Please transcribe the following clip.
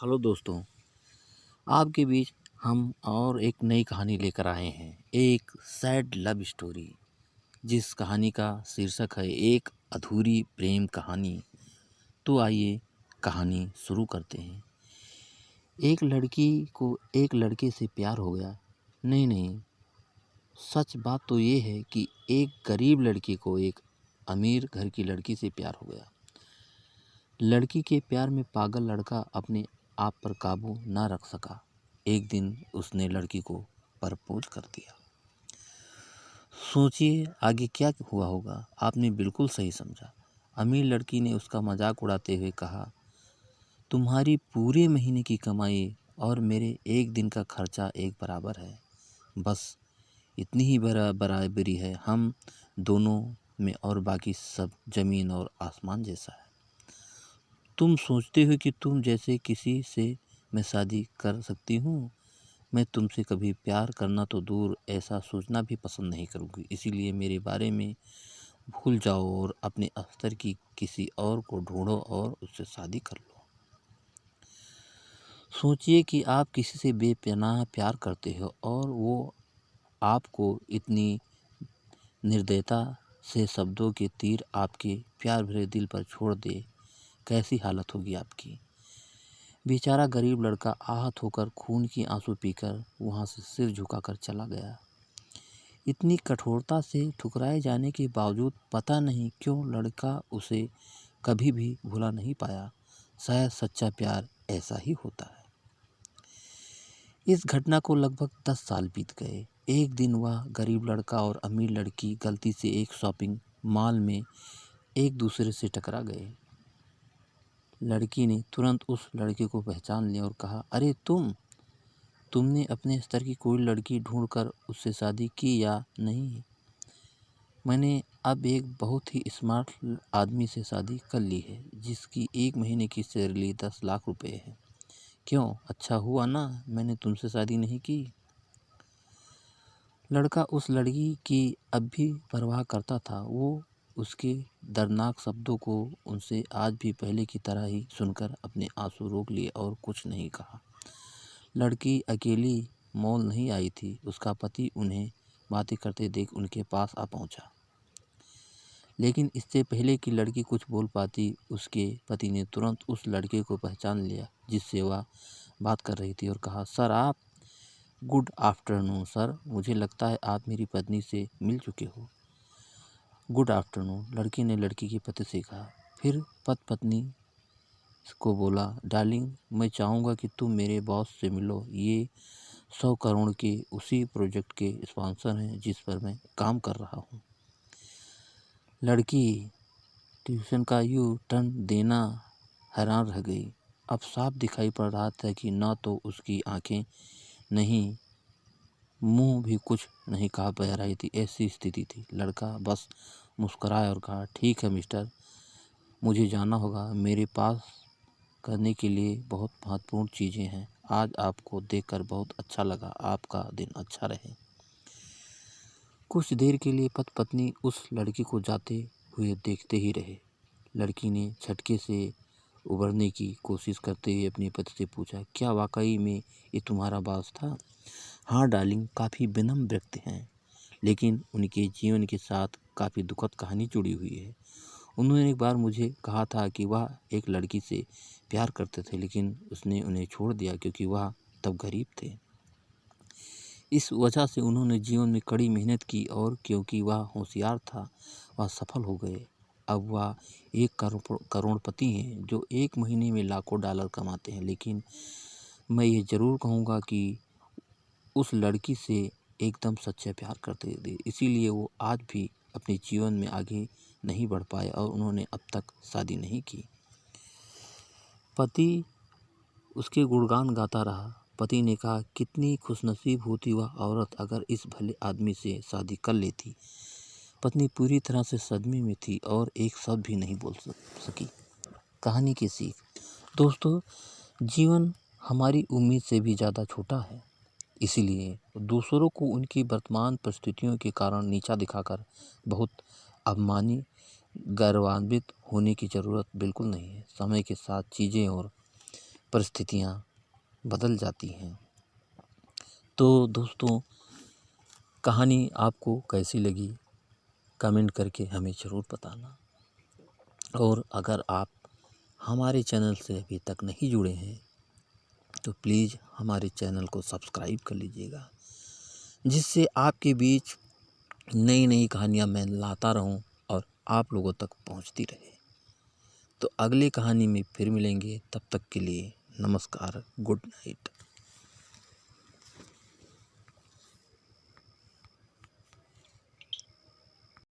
Hello दोस्तों, आपके बीच हम और एक नई कहानी लेकर आए हैं। एक सैड लव स्टोरी, जिस कहानी का शीर्षक है एक अधूरी प्रेम कहानी। तो आइए कहानी शुरू करते हैं। एक लड़की को एक लड़के से प्यार हो गया। नहीं, सच बात तो ये है कि एक गरीब लड़की को एक अमीर घर की लड़की से प्यार हो गया। लड़की के प्यार में पागल लड़का अपने आप पर काबू ना रख सका। एक दिन उसने लड़की को प्रपोज कर दिया। सोचिए आगे क्या हुआ होगा। आपने बिल्कुल सही समझा। अमीर लड़की ने उसका मजाक उड़ाते हुए कहा, तुम्हारी पूरे महीने की कमाई और मेरे एक दिन का खर्चा एक बराबर है। बस इतनी ही बराबरी है हम दोनों में, और बाकी सब जमीन और आसमान जैसा है। तुम सोचते हो कि तुम जैसे किसी से मैं शादी कर सकती हूँ? मैं तुमसे कभी प्यार करना तो दूर, ऐसा सोचना भी पसंद नहीं करूँगी। इसीलिए मेरे बारे में भूल जाओ और अपने स्तर की किसी और को ढूंढो और उससे शादी कर लो। सोचिए कि आप किसी से बेपनाह प्यार करते हो और वो आपको इतनी निर्दयता से शब्दों के तीर आपके प्यार भरे दिल पर छोड़ दे। कैसी हालत होगी आपकी। बेचारा गरीब लड़का आहत होकर खून की आंसू पीकर वहां से सिर झुकाकर चला गया। इतनी कठोरता से ठुकराए जाने के बावजूद पता नहीं क्यों लड़का उसे कभी भी भुला नहीं पाया। शायद सच्चा प्यार ऐसा ही होता है। इस घटना को लगभग 10 साल बीत गए। एक दिन वह गरीब लड़का और अमीर लड़की गलती से एक शॉपिंग मॉल में एक दूसरे से टकरा गए। लड़की ने तुरंत उस लड़के को पहचान लिया और कहा, अरे तुमने अपने स्तर की कोई लड़की ढूंढकर उससे शादी की या नहीं? मैंने अब एक बहुत ही स्मार्ट आदमी से शादी कर ली है, जिसकी एक महीने की सैलरी 10 लाख रुपए है। क्यों, अच्छा हुआ ना मैंने तुमसे शादी नहीं की? लड़का उस लड़की की अब भी परवाह करता था। वो उसके दर्दनाक शब्दों को उनसे आज भी पहले की तरह ही सुनकर अपने आंसू रोक लिए और कुछ नहीं कहा। लड़की अकेली मॉल नहीं आई थी। उसका पति उन्हें बातें करते देख उनके पास आ पहुंचा। लेकिन इससे पहले कि लड़की कुछ बोल पाती, उसके पति ने तुरंत उस लड़के को पहचान लिया जिससे वह बात कर रही थी और कहा, सर आप। गुड आफ्टरनून सर, मुझे लगता है आप मेरी पत्नी से मिल चुके हो। गुड आफ्टरनून, लड़की ने लड़की के पति से कहा। फिर पत्नी को बोला, डार्लिंग मैं चाहूँगा कि तुम मेरे बॉस से मिलो। ये 100 करोड़ के उसी प्रोजेक्ट के स्पॉन्सर हैं जिस पर मैं काम कर रहा हूँ। लड़की ट्यूशन का यू टर्न देना हैरान रह गई। अब साफ दिखाई पड़ रहा था कि न तो उसकी आंखें नहीं, मुंह भी कुछ नहीं कहा पा रही थी। ऐसी स्थिति थी। लड़का बस मुस्कुराया और कहा, ठीक है मिस्टर, मुझे जाना होगा। मेरे पास करने के लिए बहुत महत्वपूर्ण चीज़ें हैं। आज आपको देखकर बहुत अच्छा लगा। आपका दिन अच्छा रहे। कुछ देर के लिए पत्नी उस लड़की को जाते हुए देखते ही रहे। लड़की ने झटके से उबरने की कोशिश करते हुए अपने पति से पूछा, क्या वाकई में ये तुम्हारा बॉस था? हाँ डार्लिंग, काफ़ी विनम्र व्यक्ति हैं, लेकिन उनके जीवन के साथ काफ़ी दुखद कहानी जुड़ी हुई है। उन्होंने एक बार मुझे कहा था कि वह एक लड़की से प्यार करते थे, लेकिन उसने उन्हें छोड़ दिया क्योंकि वह तब गरीब थे। इस वजह से उन्होंने जीवन में कड़ी मेहनत की और क्योंकि वह होशियार था, वह सफल हो गए। अब वह एक करोड़पति हैं जो एक महीने में लाखों डॉलर कमाते हैं। लेकिन मैं ये ज़रूर कहूँगा कि उस लड़की से एकदम सच्चा प्यार करते थे, इसीलिए वो आज भी अपने जीवन में आगे नहीं बढ़ पाए और उन्होंने अब तक शादी नहीं की। पति उसके गुणगान गाता रहा। पति ने कहा, कितनी खुशनसीब होती वह औरत अगर इस भले आदमी से शादी कर लेती। पत्नी पूरी तरह से सदमे में थी और एक शब्द भी नहीं बोल सकी। कहानी की सीख, दोस्तों, जीवन हमारी उम्मीद से भी ज़्यादा छोटा है। इसीलिए दूसरों को उनकी वर्तमान परिस्थितियों के कारण नीचा दिखाकर बहुत अभिमानी गौरवान्वित होने की ज़रूरत बिल्कुल नहीं है। समय के साथ चीज़ें और परिस्थितियाँ बदल जाती हैं। तो दोस्तों, कहानी आपको कैसी लगी कमेंट करके हमें ज़रूर बताना। और अगर आप हमारे चैनल से अभी तक नहीं जुड़े हैं तो प्लीज़ हमारे चैनल को सब्सक्राइब कर लीजिएगा, जिससे आपके बीच नई नई कहानियाँ मैं लाता रहूं और आप लोगों तक पहुंचती रहे। तो अगली कहानी में फिर मिलेंगे, तब तक के लिए नमस्कार, गुड नाइट।